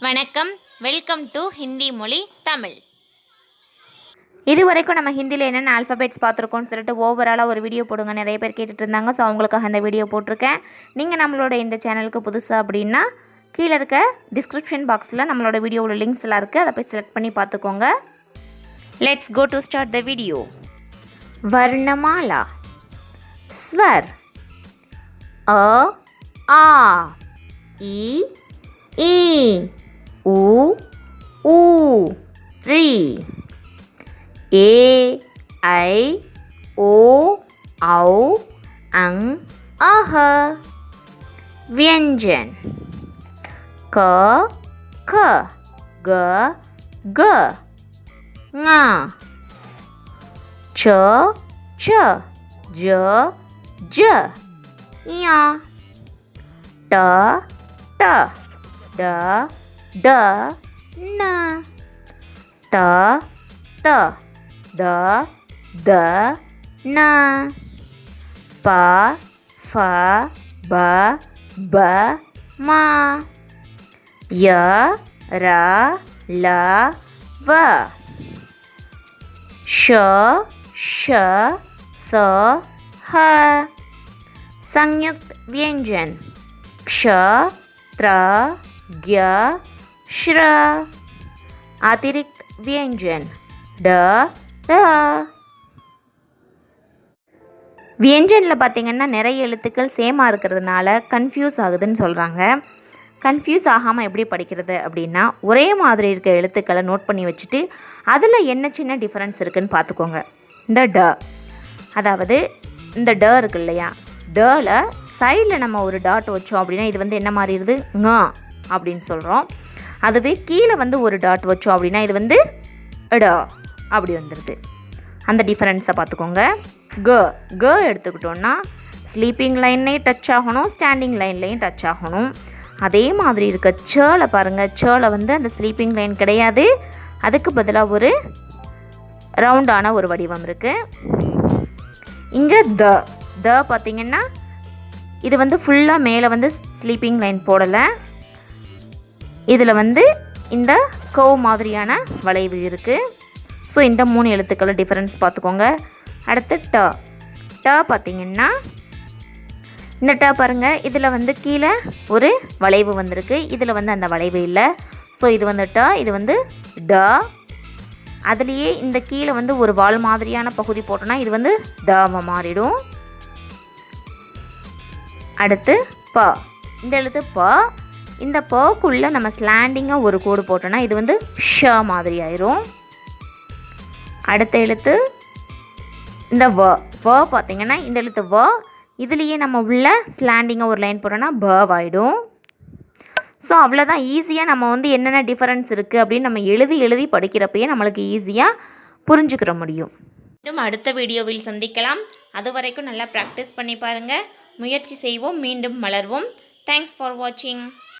வணக்கம், welcome to Hindi மொழி தமிழ். இது வரைக்கும் நம்ம ஹிந்தியில் என்னென்ன ஆல்ஃபபெட்ஸ் பார்த்துருக்கோம்னு சொல்லிட்டு ஓவராலாக ஒரு வீடியோ போடுங்க நிறைய பேர் கேட்டுட்டு இருந்தாங்க. ஸோ அவங்களுக்காக அந்த வீடியோ போட்டிருக்கேன். நீங்கள் நம்மளோட இந்த சேனலுக்கு புதுசாக அப்படின்னா கீழே இருக்க டிஸ்கிரிப்ஷன் பாக்ஸில் நம்மளோட வீடியோவோட லிங்க்ஸ் எல்லாம் இருக்குது. அதை போய் செலக்ட் பண்ணி பார்த்துக்கோங்க. Let's go to start the video. வர்ணமாலா. ஸ்வர் அ ஆ இ ஈ ஊ ஊ ரி ए ऐ ओ औ अं अह. व्यंजन क ख ग ग ङ च च ज ज ञ ट ट ड ड न त त द द न प फ ब ब म य र ल व श श स ह. संयुक्त व्यंजन क्ष त्र ज्ञ श्र. अतिरिक्त व्यंजन ड ட. வியஞ்சனில் பார்த்திங்கன்னா நிறைய எழுத்துக்கள் சேமாக இருக்கிறதுனால கன்ஃபியூஸ் ஆகுதுன்னு சொல்கிறாங்க. கன்ஃபியூஸ் ஆகாமல் எப்படி படிக்கிறது அப்படின்னா, ஒரே மாதிரி இருக்க எழுத்துக்களை நோட் பண்ணி வச்சுட்டு அதில் என்ன சின்ன டிஃப்ரென்ஸ் இருக்குதுன்னு பார்த்துக்கோங்க. இந்த ட, அதாவது இந்த ட இருக்கு இல்லையா, டல சைடில் நம்ம ஒரு டாட் வச்சோம் அப்படின்னா இது வந்து என்ன மாறிடுது, ங அப்படின்னு சொல்கிறோம். அதுவே கீழே வந்து ஒரு டாட் வச்சோம் அப்படின்னா இது வந்து ட அப்படி வந்துடுது. அந்த டிஃபரன்ஸை பார்த்துக்கோங்க. க க எடுத்துக்கிட்டோன்னா ஸ்லீப்பிங் லைன்லேயும் டச் ஆகணும், ஸ்டாண்டிங் லைன்லேயும் டச் ஆகணும். அதே மாதிரி இருக்க சேலை பாருங்கள், சேலை வந்து அந்த ஸ்லீப்பிங் லைன் கிடையாது, அதுக்கு பதிலாக ஒரு ரவுண்டான ஒரு வடிவம் இருக்குது. இங்கே த த பார்த்திங்கன்னா இது வந்து ஃபுல்லாக மேலே வந்து ஸ்லீப்பிங் லைன் போடலை, இதில் வந்து இந்த கவ் மாதிரியான வளைவு இருக்குது. ஸோ இந்த 3 எழுத்துக்களை டிஃப்ரென்ஸ் பார்த்துக்கோங்க. அடுத்து ட ட பார்த்திங்கன்னா இந்த ட பாருங்கள், இதில் வந்து கீழே ஒரு வளைவு வந்திருக்கு, இதில் வந்து அந்த வளைவு இல்லை. ஸோ இது வந்து ட, இது வந்து ட. அதுலேயே இந்த கீழே வந்து ஒரு வால் மாதிரியான பகுதி போட்டோன்னா இது வந்து தவ மாறிடும். அடுத்து ப, இந்த எழுத்து ப. இந்த பக்குள்ளே நம்ம ஸ்லாண்டிங்காக ஒரு கோடு போட்டோன்னா இது வந்து ஷ மாதிரி ஆயிரும். அடுத்த எழுத்து இந்த வ வ பார்த்திங்கன்னா இந்த எழுத்து வ, இதுலேயே நம்ம உள்ள ஸ்லாண்டிங்காக ஒரு லைன் போட்டோன்னா ப ஆகிடும். ஸோ அவ்வளோதான். ஈஸியாக நம்ம வந்து என்னென்ன டிஃபரன்ஸ் இருக்குது அப்படின்னு நம்ம எழுதி படிக்கிறப்பயே நம்மளுக்கு ஈஸியாக புரிஞ்சுக்கிற முடியும். மீண்டும் அடுத்த வீடியோவில் சந்திக்கலாம். அது வரைக்கும் நல்லா ப்ராக்டிஸ் பண்ணி பாருங்கள். முயற்சி செய்வோம், மீண்டும் மலர்வோம். தேங்க்ஸ் ஃபார் வாட்சிங்.